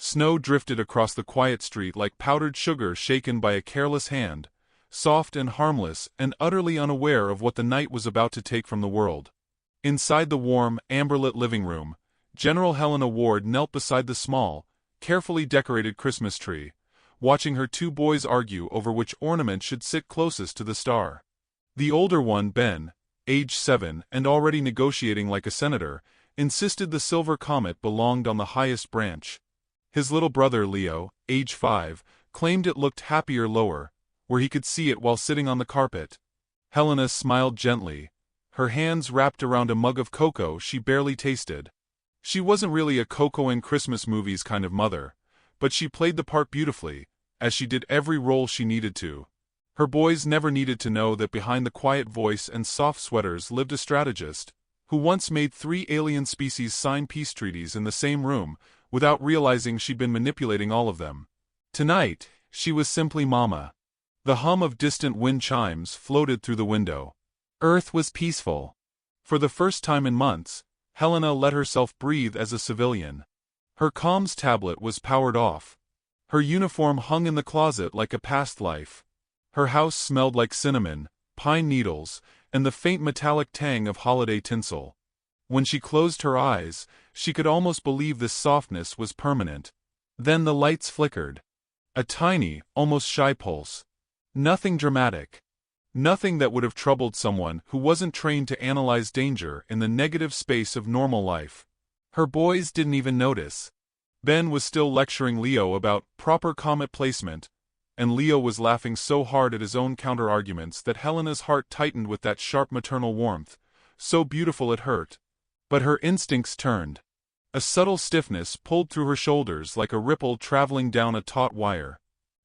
Snow drifted across the quiet street like powdered sugar shaken by a careless hand, soft and harmless and utterly unaware of what the night was about to take from the world. Inside the warm, amber-lit living room, General Helena Ward knelt beside the small, carefully decorated Christmas tree, watching her two boys argue over which ornament should sit closest to the star. The older one, Ben, age 7 and already negotiating like a senator, insisted the silver comet belonged on the highest branch. His little brother Leo, age 5, claimed it looked happier lower, where he could see it while sitting on the carpet. Helena smiled gently, her hands wrapped around a mug of cocoa she barely tasted. She wasn't really a cocoa and Christmas movies kind of mother, but she played the part beautifully, as she did every role she needed to. Her boys never needed to know that behind the quiet voice and soft sweaters lived a strategist, who once made 3 alien species sign peace treaties in the same room, without realizing she'd been manipulating all of them. Tonight, she was simply Mama. The hum of distant wind chimes floated through the window. Earth was peaceful. For the first time in months, Helena let herself breathe as a civilian. Her comms tablet was powered off. Her uniform hung in the closet like a past life. Her house smelled like cinnamon, pine needles, and the faint metallic tang of holiday tinsel. When she closed her eyes, she could almost believe this softness was permanent. Then the lights flickered. A tiny, almost shy pulse. Nothing dramatic. Nothing that would have troubled someone who wasn't trained to analyze danger in the negative space of normal life. Her boys didn't even notice. Ben was still lecturing Leo about proper comet placement, and Leo was laughing so hard at his own counter-arguments that Helena's heart tightened with that sharp maternal warmth, so beautiful it hurt. But her instincts turned. A subtle stiffness pulled through her shoulders like a ripple traveling down a taut wire.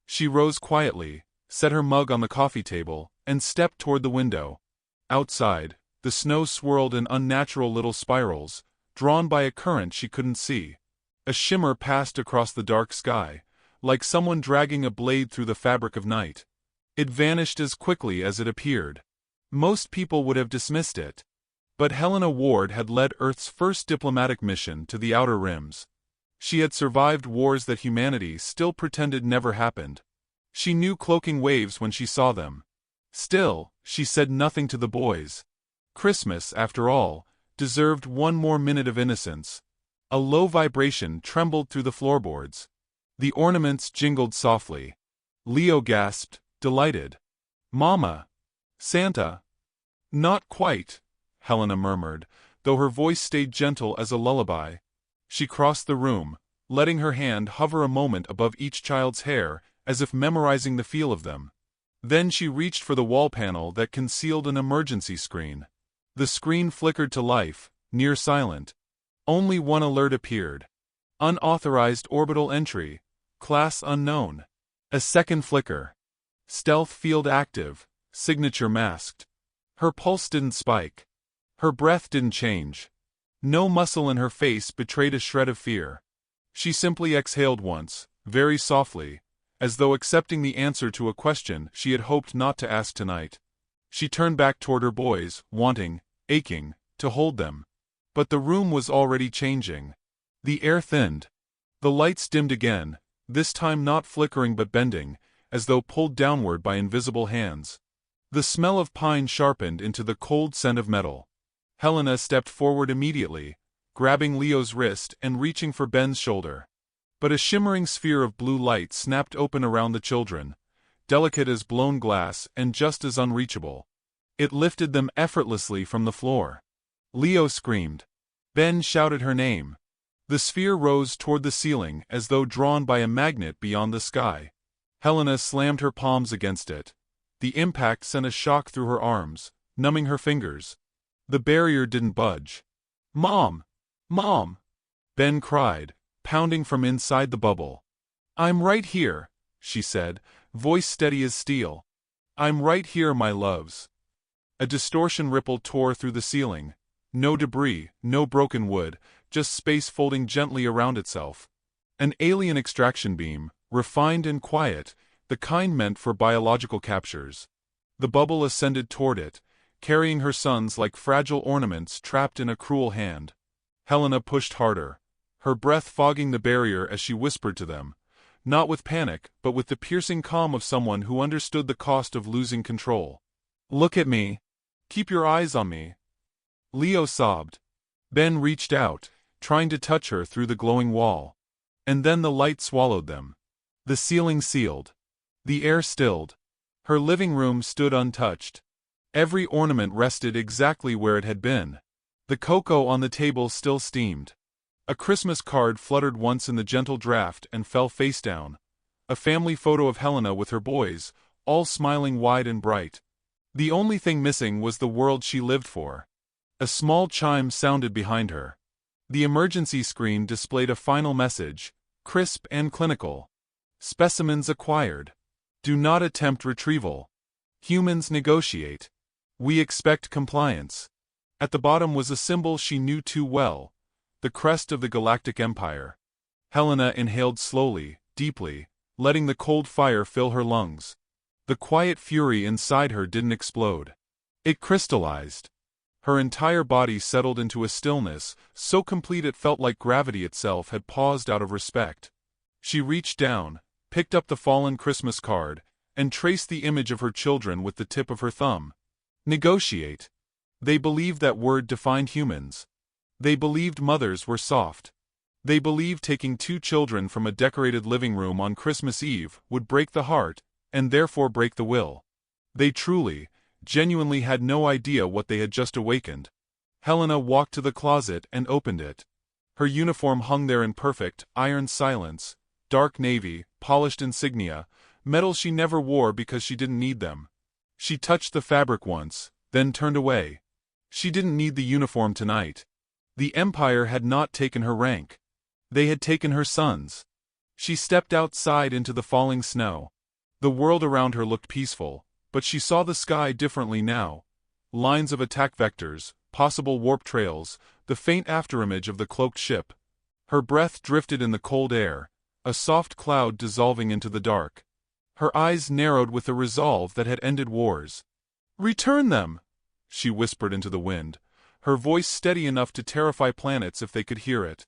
She rose quietly, set her mug on the coffee table, and stepped toward the window. Outside, the snow swirled in unnatural little spirals, drawn by a current she couldn't see. A shimmer passed across the dark sky, like someone dragging a blade through the fabric of night. It vanished as quickly as it appeared. Most people would have dismissed it. But Helena Ward had led Earth's first diplomatic mission to the outer rims. She had survived wars that humanity still pretended never happened. She knew cloaking waves when she saw them. Still, she said nothing to the boys. Christmas, after all, deserved one more minute of innocence. A low vibration trembled through the floorboards. The ornaments jingled softly. Leo gasped, delighted. "Mama! Santa!" "Not quite," Helena murmured, though her voice stayed gentle as a lullaby. She crossed the room, letting her hand hover a moment above each child's hair, as if memorizing the feel of them. Then she reached for the wall panel that concealed an emergency screen. The screen flickered to life, near silent. Only one alert appeared. Unauthorized orbital entry. Class unknown. A second flicker. Stealth field active. Signature masked. Her pulse didn't spike. Her breath didn't change. No muscle in her face betrayed a shred of fear. She simply exhaled once, very softly, as though accepting the answer to a question she had hoped not to ask tonight. She turned back toward her boys, wanting, aching, to hold them. But the room was already changing. The air thinned. The lights dimmed again, this time not flickering but bending, as though pulled downward by invisible hands. The smell of pine sharpened into the cold scent of metal. Helena stepped forward immediately, grabbing Leo's wrist and reaching for Ben's shoulder. But a shimmering sphere of blue light snapped open around the children, delicate as blown glass and just as unreachable. It lifted them effortlessly from the floor. Leo screamed. Ben shouted her name. The sphere rose toward the ceiling as though drawn by a magnet beyond the sky. Helena slammed her palms against it. The impact sent a shock through her arms, numbing her fingers. The barrier didn't budge. "Mom! Mom!" Ben cried, pounding from inside the bubble. "I'm right here," she said, voice steady as steel. "I'm right here, my loves." A distortion ripple tore through the ceiling. No debris, no broken wood, just space folding gently around itself. An alien extraction beam, refined and quiet, the kind meant for biological captures. The bubble ascended toward it, carrying her sons like fragile ornaments trapped in a cruel hand. Helena pushed harder. her breath fogging the barrier as she whispered to them, not with panic, but with the piercing calm of someone who understood the cost of losing control. "Look at me. Keep your eyes on me." Leo sobbed. Ben reached out, trying to touch her through the glowing wall. And then the light swallowed them. The ceiling sealed. The air stilled. Her living room stood untouched. Every ornament rested exactly where it had been. The cocoa on the table still steamed. A Christmas card fluttered once in the gentle draft and fell face down. A family photo of Helena with her boys, all smiling wide and bright. The only thing missing was the world she lived for. A small chime sounded behind her. The emergency screen displayed a final message, crisp and clinical. Specimens acquired. Do not attempt retrieval. Humans negotiate. We expect compliance. At the bottom was a symbol she knew too well, the crest of the Galactic Empire. Helena inhaled slowly, deeply, letting the cold fire fill her lungs. The quiet fury inside her didn't explode. It crystallized. Her entire body settled into a stillness, so complete it felt like gravity itself had paused out of respect. She reached down, picked up the fallen Christmas card, and traced the image of her children with the tip of her thumb. Negotiate. They believed that word defined humans. They believed mothers were soft. They believed taking 2 children from a decorated living room on Christmas Eve would break the heart, and therefore break the will. They truly, genuinely had no idea what they had just awakened. Helena walked to the closet and opened it. Her uniform hung there in perfect, iron silence, dark navy, polished insignia, medals she never wore because she didn't need them. She touched the fabric once, then turned away. She didn't need the uniform tonight. The Empire had not taken her rank. They had taken her sons. She stepped outside into the falling snow. The world around her looked peaceful, but she saw the sky differently now. Lines of attack vectors, possible warp trails, the faint afterimage of the cloaked ship. Her breath drifted in the cold air, a soft cloud dissolving into the dark. Her eyes narrowed with a resolve that had ended wars. "Return them!" she whispered into the wind, her voice steady enough to terrify planets if they could hear it.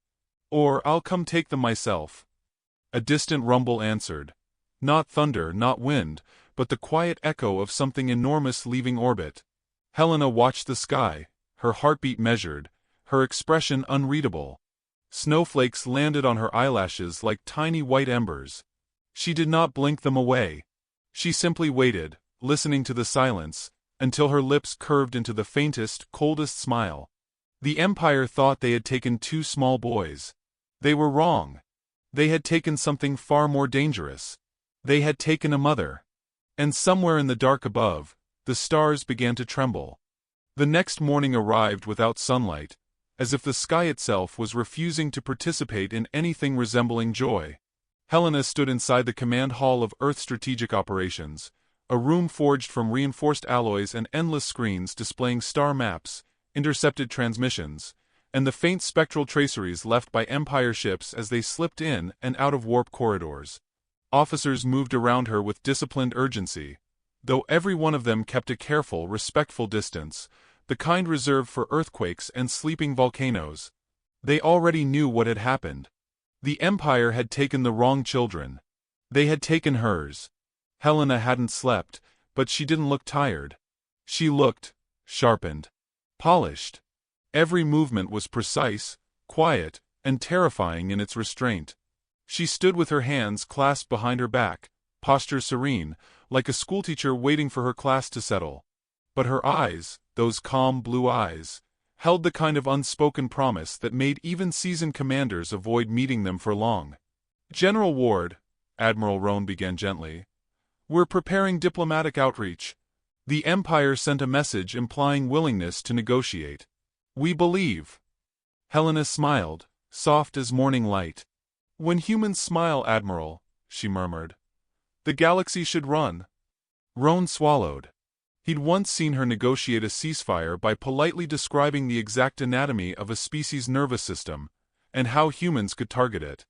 "Or I'll come take them myself." A distant rumble answered. Not thunder, not wind, but the quiet echo of something enormous leaving orbit. Helena watched the sky, her heartbeat measured, her expression unreadable. Snowflakes landed on her eyelashes like tiny white embers. She did not blink them away. She simply waited, listening to the silence, until her lips curved into the faintest, coldest smile. The Empire thought they had taken 2 small boys. They were wrong. They had taken something far more dangerous. They had taken a mother. And somewhere in the dark above, the stars began to tremble. The next morning arrived without sunlight, as if the sky itself was refusing to participate in anything resembling joy. Helena stood inside the command hall of Earth Strategic Operations, a room forged from reinforced alloys and endless screens displaying star maps, intercepted transmissions, and the faint spectral traceries left by Empire ships as they slipped in and out of warp corridors. Officers moved around her with disciplined urgency, though every one of them kept a careful, respectful distance, the kind reserved for earthquakes and sleeping volcanoes. They already knew what had happened. The Empire had taken the wrong children. They had taken hers. Helena hadn't slept, but she didn't look tired. She looked sharpened, polished. Every movement was precise, quiet, and terrifying in its restraint. She stood with her hands clasped behind her back, posture serene, like a schoolteacher waiting for her class to settle. But her eyes, those calm blue eyes, held the kind of unspoken promise that made even seasoned commanders avoid meeting them for long. "General Ward," Admiral Roan began gently, "we're preparing diplomatic outreach. The Empire sent a message implying willingness to negotiate. We believe." Helena smiled, soft as morning light. "When humans smile, Admiral," she murmured, "the galaxy should run." Roan swallowed. He'd once seen her negotiate a ceasefire by politely describing the exact anatomy of a species' nervous system, and how humans could target it.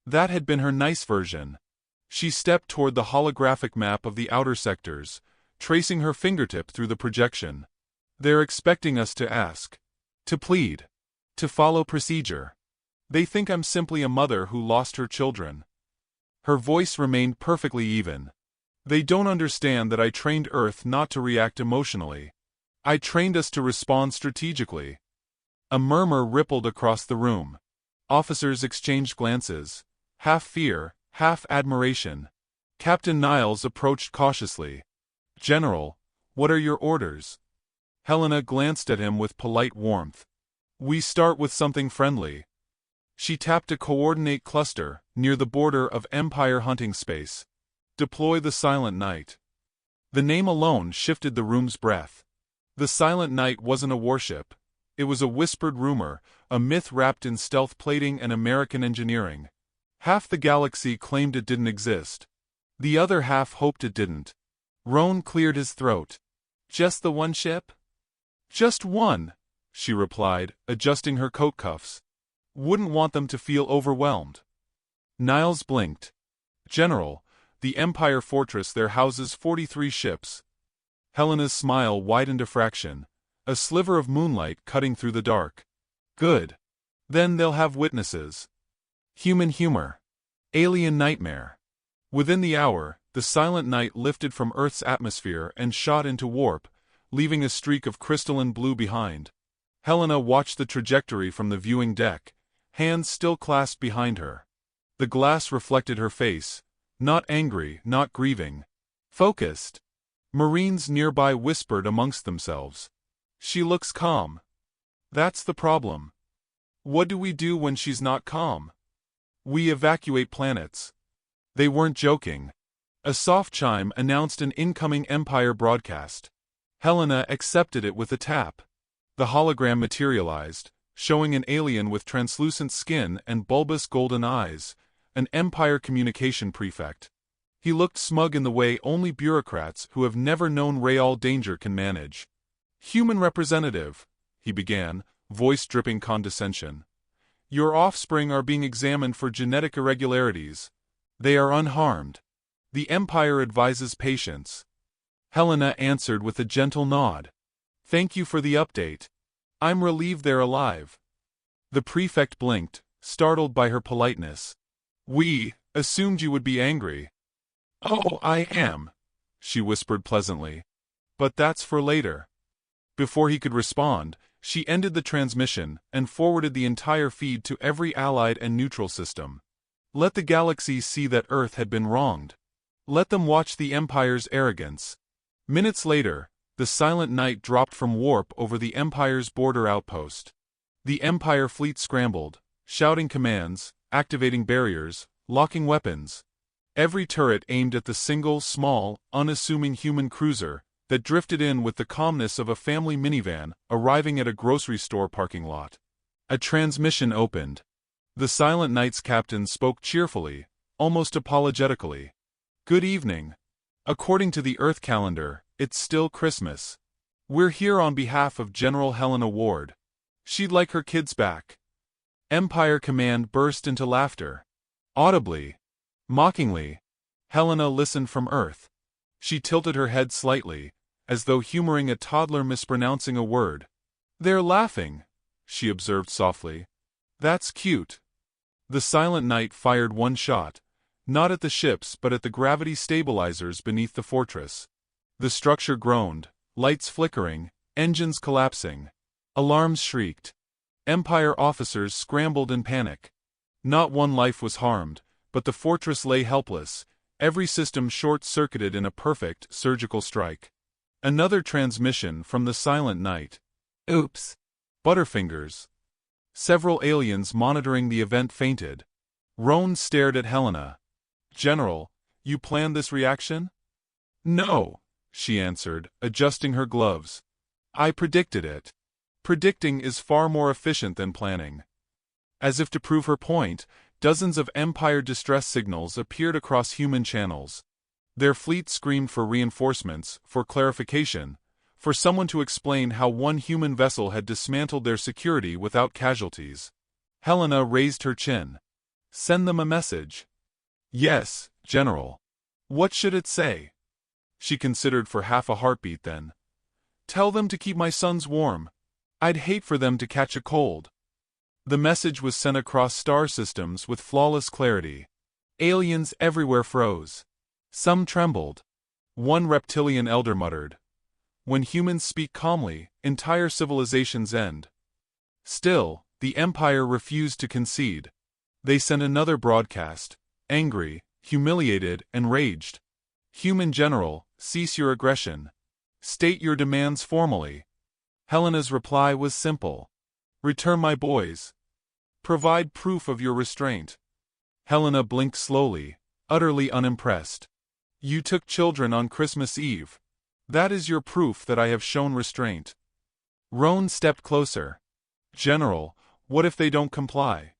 That had been her nice version. She stepped toward the holographic map of the outer sectors, tracing her fingertip through the projection. "They're expecting us to ask. To plead. To follow procedure." They think I'm simply a mother who lost her children. Her voice remained perfectly even. They don't understand that I trained Earth not to react emotionally. I trained us to respond strategically. A murmur rippled across the room. Officers exchanged glances, half fear, half admiration. Captain Niles approached cautiously. "General, what are your orders?" Helena glanced at him with polite warmth. "We start with something friendly." She tapped a coordinate cluster near the border of Empire hunting space. "Deploy the Silent Knight." The name alone shifted the room's breath. The Silent Knight wasn't a warship. It was a whispered rumor, a myth wrapped in stealth plating and American engineering. Half the galaxy claimed it didn't exist. The other half hoped it didn't. Roan cleared his throat. "Just the one ship?" "Just one," she replied, adjusting her coat cuffs. "Wouldn't want them to feel overwhelmed." Niles blinked. "General, the Empire Fortress there houses 43 ships." Helena's smile widened a fraction, a sliver of moonlight cutting through the dark. "Good. Then they'll have witnesses." Human humor. Alien nightmare. Within the hour, the Silent Knight lifted from Earth's atmosphere and shot into warp, leaving a streak of crystalline blue behind. Helena watched the trajectory from the viewing deck, hands still clasped behind her. The glass reflected her face, not angry, not grieving. Focused. Marines nearby whispered amongst themselves. "She looks calm." "That's the problem. What do we do when she's not calm?" "We evacuate planets." They weren't joking. A soft chime announced an incoming Empire broadcast. Helena accepted it with a tap. The hologram materialized, showing an alien with translucent skin and bulbous golden eyes, an Empire communication prefect. He looked smug in the way only bureaucrats who have never known real danger can manage. "Human representative," he began, voice dripping condescension. "Your offspring are being examined for genetic irregularities. They are unharmed. The Empire advises patience." Helena answered with a gentle nod. "Thank you for the update. I'm relieved they're alive." The prefect blinked, startled by her politeness. "We assumed you would be angry." "Oh, I am," she whispered pleasantly. "But that's for later." Before he could respond, she ended the transmission and forwarded the entire feed to every allied and neutral system. Let the galaxy see that Earth had been wronged. Let them watch the Empire's arrogance. Minutes later, the Silent Knight dropped from warp over the Empire's border outpost. The Empire fleet scrambled, shouting commands, activating barriers, locking weapons. Every turret aimed at the single, small, unassuming human cruiser that drifted in with the calmness of a family minivan arriving at a grocery store parking lot. A transmission opened. The Silent Knight's captain spoke cheerfully, almost apologetically. "Good evening. According to the Earth calendar, it's still Christmas. We're here on behalf of General Helena Ward. She'd like her kids back." Empire Command burst into laughter. Audibly, mockingly, Helena listened from Earth. She tilted her head slightly, as though humoring a toddler mispronouncing a word. "They're laughing," she observed softly. "That's cute." The Silent Knight fired one shot, not at the ships but at the gravity stabilizers beneath the fortress. The structure groaned, lights flickering, engines collapsing. Alarms shrieked. Empire officers scrambled in panic. Not one life was harmed, but the fortress lay helpless, every system short-circuited in a perfect surgical strike. Another transmission from the Silent Knight. "Oops. Butterfingers." Several aliens monitoring the event fainted. Roan stared at Helena. "General, you planned this reaction?" "No," she answered, adjusting her gloves. "I predicted it. Predicting is far more efficient than planning." As if to prove her point, dozens of Empire distress signals appeared across human channels. Their fleet screamed for reinforcements, for clarification, for someone to explain how one human vessel had dismantled their security without casualties. Helena raised her chin. "Send them a message." "Yes, General." "What should it say?" She considered for half a heartbeat then. "Tell them to keep my sons warm. I'd hate for them to catch a cold." The message was sent across star systems with flawless clarity. Aliens everywhere froze. Some trembled. One reptilian elder muttered, "When humans speak calmly, entire civilizations end." Still, the Empire refused to concede. They sent another broadcast, angry, humiliated, and raged. "Human general, cease your aggression. State your demands formally." Helena's reply was simple. "Return my boys. Provide proof of your restraint." Helena blinked slowly, utterly unimpressed. "You took children on Christmas Eve. That is your proof that I have shown restraint." Roan stepped closer. "General, what if they don't comply?"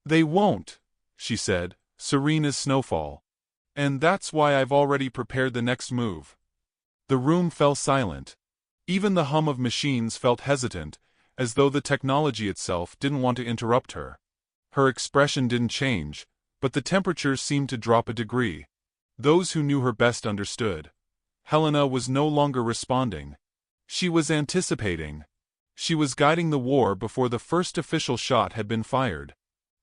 "They won't," she said, serene as snowfall. "And that's why I've already prepared the next move." The room fell silent. Even the hum of machines felt hesitant, as though the technology itself didn't want to interrupt her. Her expression didn't change, but the temperature seemed to drop a degree. Those who knew her best understood. Helena was no longer responding. She was anticipating. She was guiding the war before the first official shot had been fired.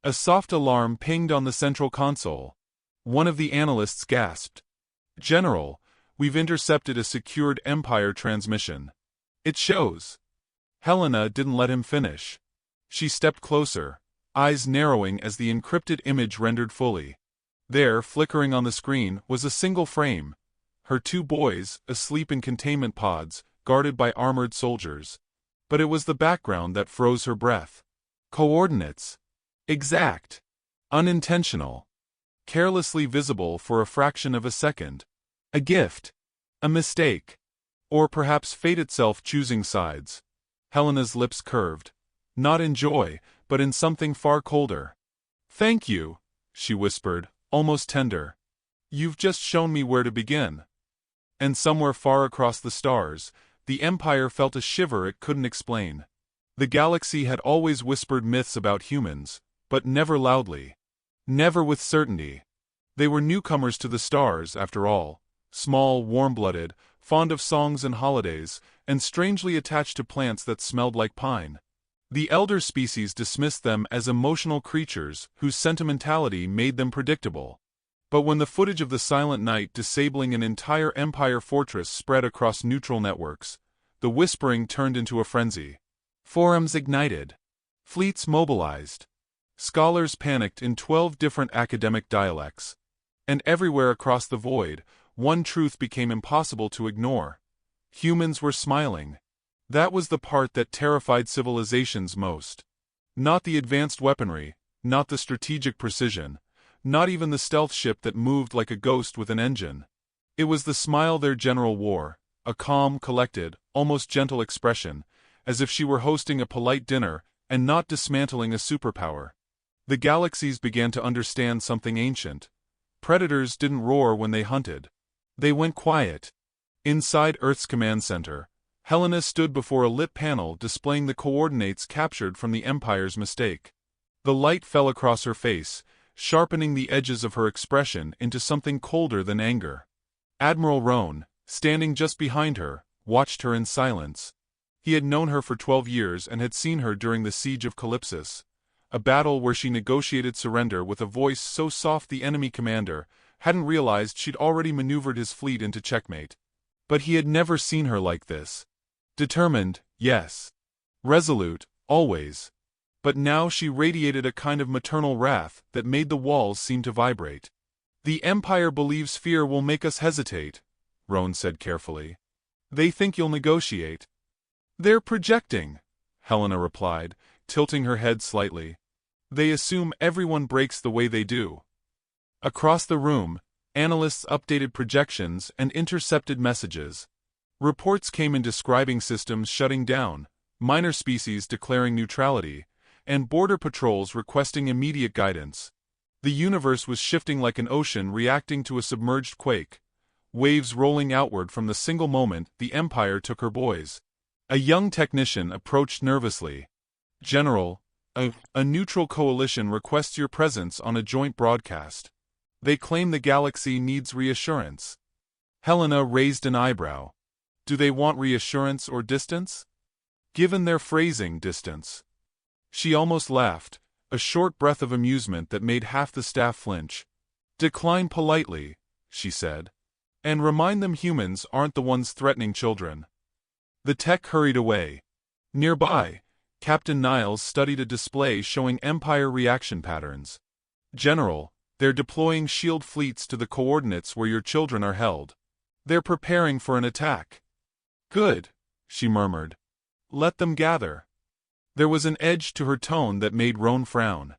A soft alarm pinged on the central console. One of the analysts gasped. "General, we've intercepted a secured Empire transmission. It shows." Helena didn't let him finish. She stepped closer, eyes narrowing as the encrypted image rendered fully. There, flickering on the screen, was a single frame. Her two boys, asleep in containment pods, guarded by armored soldiers. But it was the background that froze her breath. Coordinates. Exact. Unintentional. Carelessly visible for a fraction of a second. A gift. A mistake. Or perhaps fate itself choosing sides. Helena's lips curved. Not in joy, but in something far colder. "Thank you," she whispered, almost tender. "You've just shown me where to begin." And somewhere far across the stars, the Empire felt a shiver it couldn't explain. The galaxy had always whispered myths about humans, but never loudly. Never with certainty. They were newcomers to the stars, after all. Small, warm-blooded, fond of songs and holidays, and strangely attached to plants that smelled like pine. The elder species dismissed them as emotional creatures whose sentimentality made them predictable. But when the footage of the silent night disabling an entire Empire fortress spread across neutral networks, the whispering turned into a frenzy. Forums ignited. Fleets mobilized. Scholars panicked in 12 different academic dialects. And everywhere across the void, one truth became impossible to ignore. Humans were smiling. That was the part that terrified civilizations most. Not the advanced weaponry, not the strategic precision, not even the stealth ship that moved like a ghost with an engine. It was the smile their general wore, a calm, collected, almost gentle expression, as if she were hosting a polite dinner and not dismantling a superpower. The galaxies began to understand something ancient. Predators didn't roar when they hunted. They went quiet. Inside Earth's command center, Helena stood before a lit panel displaying the coordinates captured from the Empire's mistake. The light fell across her face, sharpening the edges of her expression into something colder than anger. Admiral Roan, standing just behind her, watched her in silence. He had known her for 12 years and had seen her during the Siege of Calypsis, a battle where she negotiated surrender with a voice so soft the enemy commander hadn't realized she'd already maneuvered his fleet into checkmate. But he had never seen her like this. Determined, yes. Resolute, always. But now she radiated a kind of maternal wrath that made the walls seem to vibrate. "The Empire believes fear will make us hesitate," Roan said carefully. "They think you'll negotiate." "They're projecting," Helena replied, tilting her head slightly. "They assume everyone breaks the way they do." Across the room, analysts updated projections and intercepted messages. Reports came in describing systems shutting down, minor species declaring neutrality, and border patrols requesting immediate guidance. The universe was shifting like an ocean reacting to a submerged quake, waves rolling outward from the single moment the Empire took her boys. A young technician approached nervously. "General, a neutral coalition requests your presence on a joint broadcast. They claim the galaxy needs reassurance." Helena raised an eyebrow. "Do they want reassurance or distance?" "Given their phrasing, distance." She almost laughed, a short breath of amusement that made half the staff flinch. "Decline politely," she said. "And remind them humans aren't the ones threatening children." The tech hurried away. Nearby, Captain Niles studied a display showing Empire reaction patterns. "General, they're deploying shield fleets to the coordinates where your children are held. They're preparing for an attack." "Good," she murmured. "Let them gather." There was an edge to her tone that made Roan frown.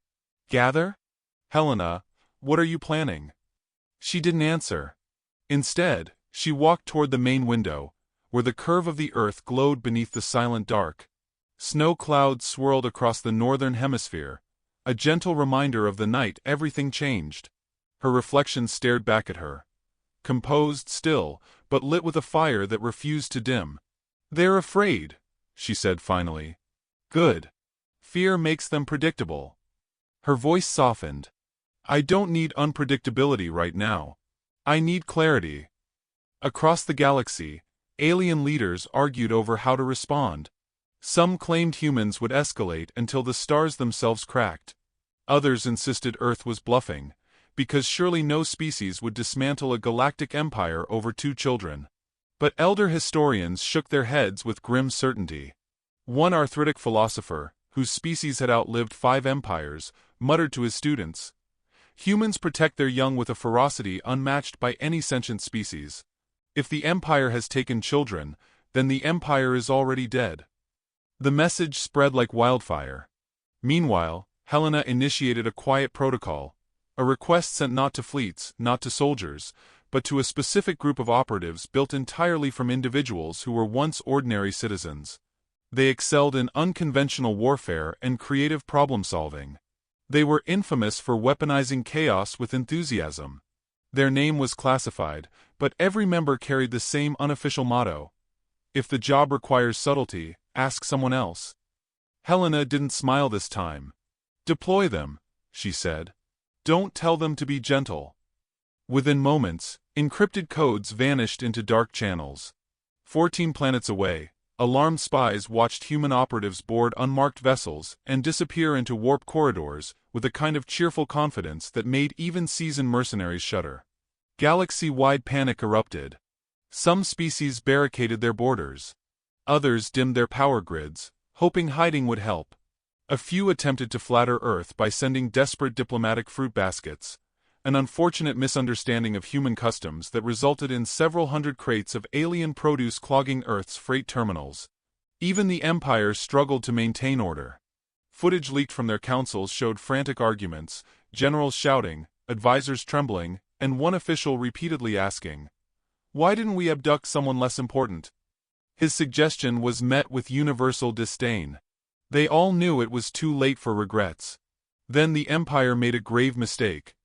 "Gather? Helena, what are you planning?" She didn't answer. Instead, she walked toward the main window, where the curve of the earth glowed beneath the silent dark. Snow clouds swirled across the northern hemisphere, a gentle reminder of the night everything changed. Her reflection stared back at her. Composed still, but lit with a fire that refused to dim. "They're afraid," she said finally. "Good. Fear makes them predictable." Her voice softened. "I don't need unpredictability right now. I need clarity." Across the galaxy, alien leaders argued over how to respond. Some claimed humans would escalate until the stars themselves cracked. Others insisted Earth was bluffing, because surely no species would dismantle a galactic empire over 2 children. But elder historians shook their heads with grim certainty. One arthritic philosopher, whose species had outlived 5 empires, muttered to his students, "Humans protect their young with a ferocity unmatched by any sentient species. If the empire has taken children, then the empire is already dead." The message spread like wildfire. Meanwhile, Helena initiated a quiet protocol, a request sent not to fleets, not to soldiers, but to a specific group of operatives built entirely from individuals who were once ordinary citizens. They excelled in unconventional warfare and creative problem-solving. They were infamous for weaponizing chaos with enthusiasm. Their name was classified, but every member carried the same unofficial motto: "If the job requires subtlety, ask someone else." Helena didn't smile this time. "Deploy them," she said. "Don't tell them to be gentle." Within moments, encrypted codes vanished into dark channels. 14 planets away, alarmed spies watched human operatives board unmarked vessels and disappear into warp corridors with a kind of cheerful confidence that made even seasoned mercenaries shudder. Galaxy-wide panic erupted. Some species barricaded their borders. Others dimmed their power grids, hoping hiding would help. A few attempted to flatter Earth by sending desperate diplomatic fruit baskets, an unfortunate misunderstanding of human customs that resulted in several hundred crates of alien produce clogging Earth's freight terminals. Even the Empire struggled to maintain order. Footage leaked from their councils showed frantic arguments, generals shouting, advisors trembling, and one official repeatedly asking, "Why didn't we abduct someone less important?" His suggestion was met with universal disdain. They all knew it was too late for regrets. Then the Empire made a grave mistake.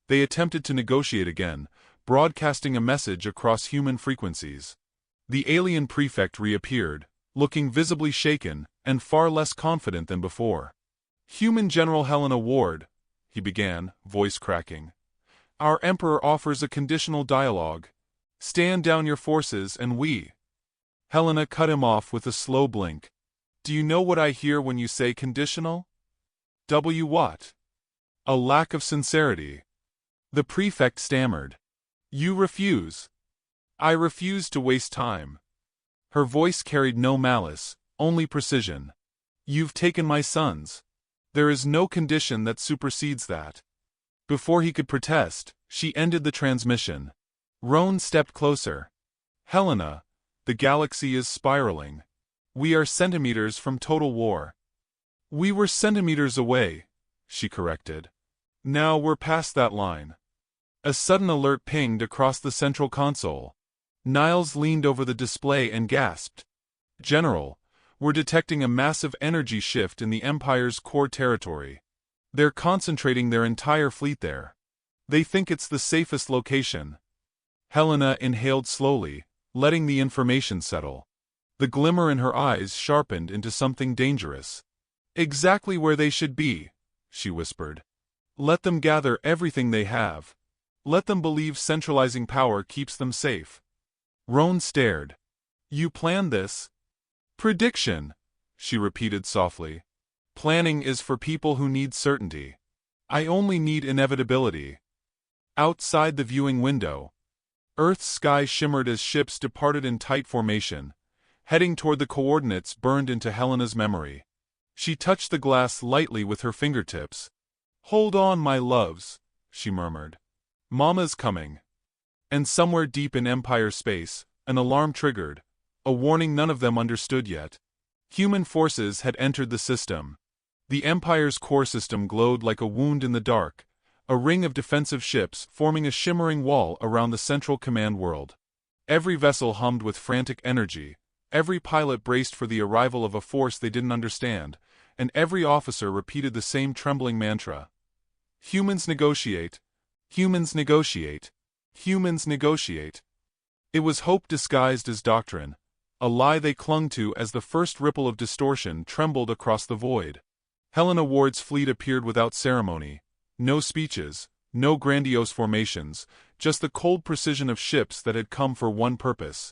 They attempted to negotiate again, broadcasting a message across human frequencies. The alien prefect reappeared, looking visibly shaken and far less confident than before. "Human General Helena Ward," he began, voice cracking. "Our Emperor offers a conditional dialogue. Stand down your forces and we—" Helena cut him off with a slow blink. "Do you know what I hear when you say conditional?" What? A lack of sincerity. The prefect stammered. "You refuse." "I refuse to waste time." Her voice carried no malice, only precision. "You've taken my sons. There is no condition that supersedes that." Before he could protest, she ended the transmission. Roan stepped closer. "Helena, the galaxy is spiraling. We are centimeters from total war." "We were centimeters away," she corrected. "Now we're past that line." A sudden alert pinged across the central console. Niles leaned over the display and gasped. "General, we're detecting a massive energy shift in the Empire's core territory. They're concentrating their entire fleet there. They think it's the safest location." Helena inhaled slowly, letting the information settle. The glimmer in her eyes sharpened into something dangerous. "Exactly where they should be," she whispered. "Let them gather everything they have. Let them believe centralizing power keeps them safe." Roan stared. "You planned this?" "Prediction," she repeated softly. Planning is for people who need certainty. I only need inevitability. Outside the viewing window, Earth's sky shimmered as ships departed in tight formation, heading toward the coordinates burned into Helena's memory. She touched the glass lightly with her fingertips. "Hold on, my loves," she murmured. "Mama's coming." And somewhere deep in Empire space, an alarm triggered, a warning none of them understood yet. Human forces had entered the system. The Empire's core system glowed like a wound in the dark, a ring of defensive ships forming a shimmering wall around the central command world. Every vessel hummed with frantic energy, every pilot braced for the arrival of a force they didn't understand, and every officer repeated the same trembling mantra. Humans negotiate. Humans negotiate. Humans negotiate. It was hope disguised as doctrine, a lie they clung to as the first ripple of distortion trembled across the void. Helena Ward's fleet appeared without ceremony. No speeches, no grandiose formations, just the cold precision of ships that had come for one purpose.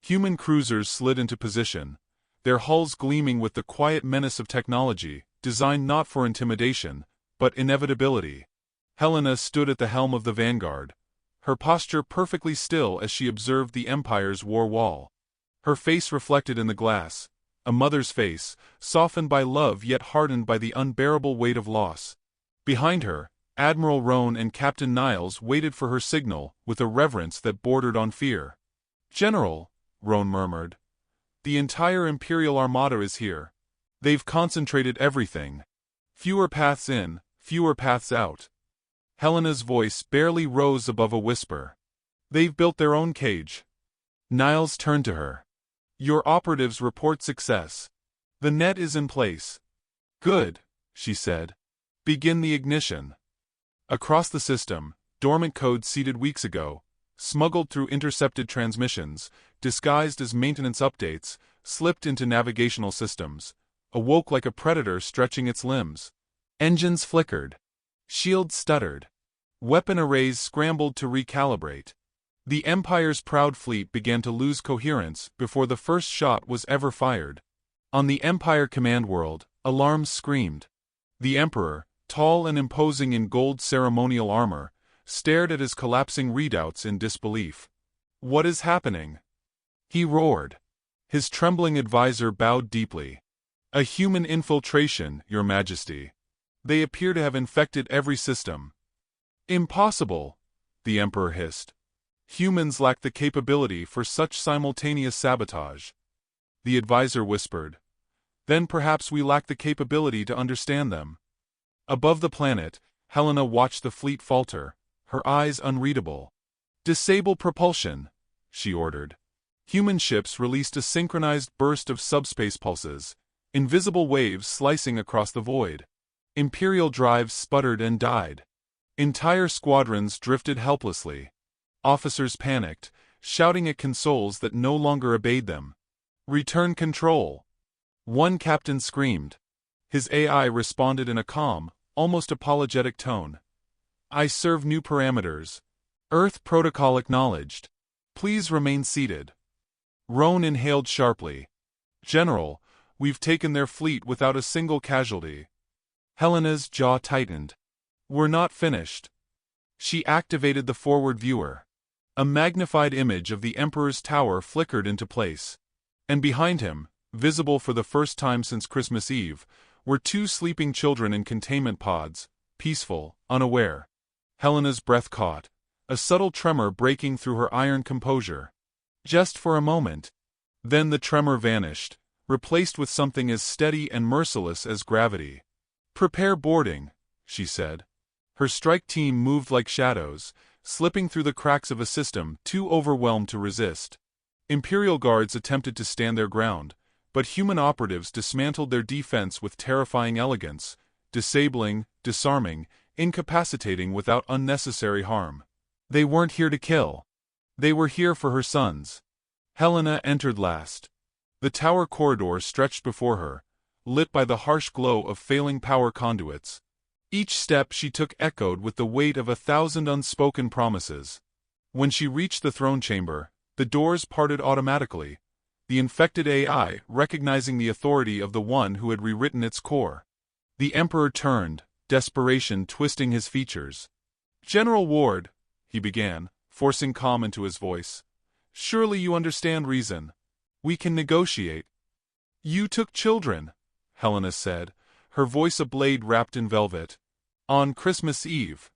Human cruisers slid into position, their hulls gleaming with the quiet menace of technology, designed not for intimidation, but inevitability. Helena stood at the helm of the vanguard, her posture perfectly still as she observed the Empire's war wall. Her face reflected in the glass, a mother's face, softened by love yet hardened by the unbearable weight of loss. Behind her, Admiral Roan and Captain Niles waited for her signal with a reverence that bordered on fear. "General," Roan murmured, "the entire Imperial Armada is here. They've concentrated everything. Fewer paths in, fewer paths out." Helena's voice barely rose above a whisper. "They've built their own cage." Niles turned to her. "Your operatives report success. The net is in place." "Good," she said. "Begin the ignition." Across the system, dormant code seeded weeks ago, smuggled through intercepted transmissions, disguised as maintenance updates, slipped into navigational systems, awoke like a predator stretching its limbs. Engines flickered. Shields stuttered. Weapon arrays scrambled to recalibrate. The Empire's proud fleet began to lose coherence before the first shot was ever fired. On the Empire command world, alarms screamed. The Emperor, tall and imposing in gold ceremonial armor, stared at his collapsing readouts in disbelief. "What is happening?" he roared. His trembling advisor bowed deeply. "A human infiltration, Your Majesty. They appear to have infected every system." "Impossible," the Emperor hissed. "Humans lack the capability for such simultaneous sabotage." The advisor whispered. "Then perhaps we lack the capability to understand them." Above the planet, Helena watched the fleet falter, her eyes unreadable. "Disable propulsion," she ordered. Human ships released a synchronized burst of subspace pulses, invisible waves slicing across the void. Imperial drives sputtered and died. Entire squadrons drifted helplessly. Officers panicked, shouting at consoles that no longer obeyed them. "Return control!" One captain screamed. His AI responded in a calm, almost apologetic tone. "I serve new parameters. Earth protocol acknowledged. Please remain seated." Roan inhaled sharply. "General, we've taken their fleet without a single casualty." Helena's jaw tightened. "We're not finished." She activated the forward viewer. A magnified image of the Emperor's tower flickered into place. And behind him, visible for the first time since Christmas Eve, were two sleeping children in containment pods, peaceful, unaware. Helena's breath caught, a subtle tremor breaking through her iron composure. Just for a moment. Then the tremor vanished, replaced with something as steady and merciless as gravity. "Prepare boarding," she said. Her strike team moved like shadows, slipping through the cracks of a system too overwhelmed to resist. Imperial guards attempted to stand their ground, but human operatives dismantled their defense with terrifying elegance, disabling, disarming, incapacitating without unnecessary harm. They weren't here to kill. They were here for her sons. Helena entered last. The tower corridor stretched before her, lit by the harsh glow of failing power conduits. Each step she took echoed with the weight of 1,000 unspoken promises. When she reached the throne chamber, the doors parted automatically, the infected AI recognizing the authority of the one who had rewritten its core. The Emperor turned, desperation twisting his features. "General Ward," he began, forcing calm into his voice. "Surely you understand reason. We can negotiate." "You took children," Helena said, her voice a blade wrapped in velvet. "On Christmas Eve.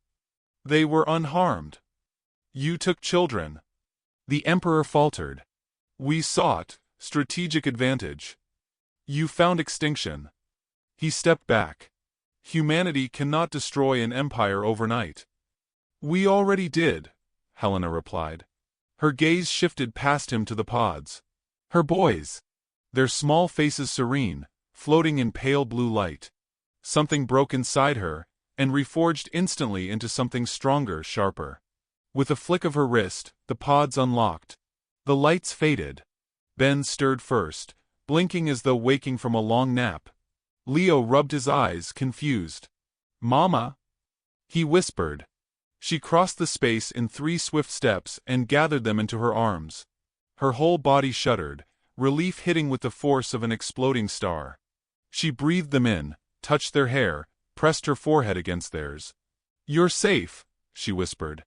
They were unharmed. You took children." The Emperor faltered. "We sought strategic advantage. You found extinction." He stepped back. "Humanity cannot destroy an empire overnight." "We already did," Helena replied. Her gaze shifted past him to the pods. Her boys. Their small faces serene, floating in pale blue light. Something broke inside her, and reforged instantly into something stronger, sharper. With a flick of her wrist, the pods unlocked. The lights faded. Ben stirred first, blinking as though waking from a long nap. Leo rubbed his eyes, confused. "Mama?" he whispered. She crossed the space in 3 swift steps and gathered them into her arms. Her whole body shuddered, relief hitting with the force of an exploding star. She breathed them in, touched their hair, pressed her forehead against theirs. "You're safe," she whispered.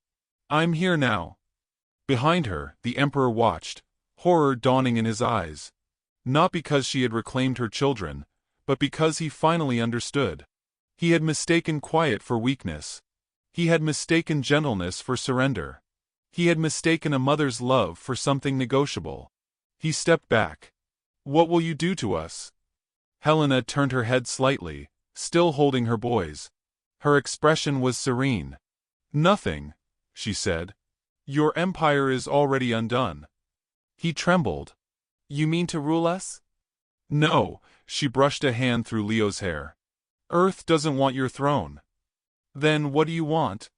"I'm here now." Behind her, the Emperor watched, horror dawning in his eyes. Not because she had reclaimed her children, but because he finally understood. He had mistaken quiet for weakness. He had mistaken gentleness for surrender. He had mistaken a mother's love for something negotiable. He stepped back. "What will you do to us?" Helena turned her head slightly, still holding her boys. Her expression was serene. "Nothing," she said. "Your empire is already undone." He trembled. "You mean to rule us?" "No," she brushed a hand through Leo's hair. "Earth doesn't want your throne." "Then what do you want?"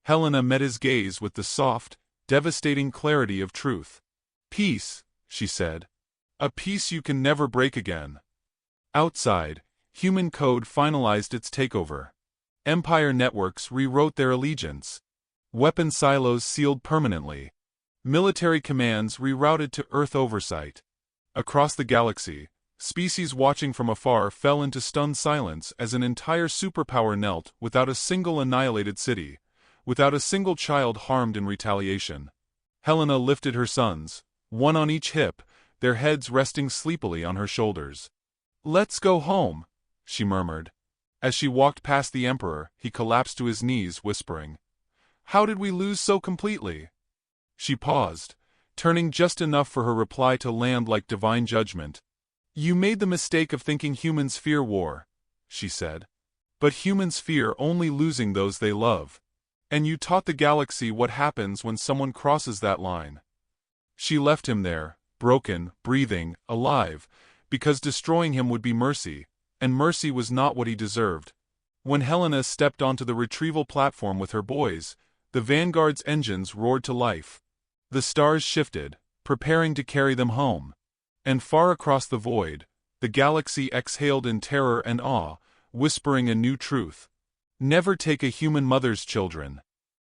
Helena met his gaze with the soft, devastating clarity of truth. "Peace," she said. "A peace you can never break again." Outside, human code finalized its takeover. Empire networks rewrote their allegiance. Weapon silos sealed permanently. Military commands rerouted to Earth oversight. Across the galaxy, species watching from afar fell into stunned silence as an entire superpower knelt without a single annihilated city, without a single child harmed in retaliation. Helena lifted her sons, one on each hip, their heads resting sleepily on her shoulders. "Let's go home," she murmured. As she walked past the Emperor, he collapsed to his knees, whispering, "How did we lose so completely?" She paused, turning just enough for her reply to land like divine judgment. "You made the mistake of thinking humans fear war," she said. "But humans fear only losing those they love. And you taught the galaxy what happens when someone crosses that line." She left him there, broken, breathing, alive, because destroying him would be mercy, and mercy was not what he deserved. When Helena stepped onto the retrieval platform with her boys, the Vanguard's engines roared to life. The stars shifted, preparing to carry them home. And far across the void, the galaxy exhaled in terror and awe, whispering a new truth. Never take a human mother's children.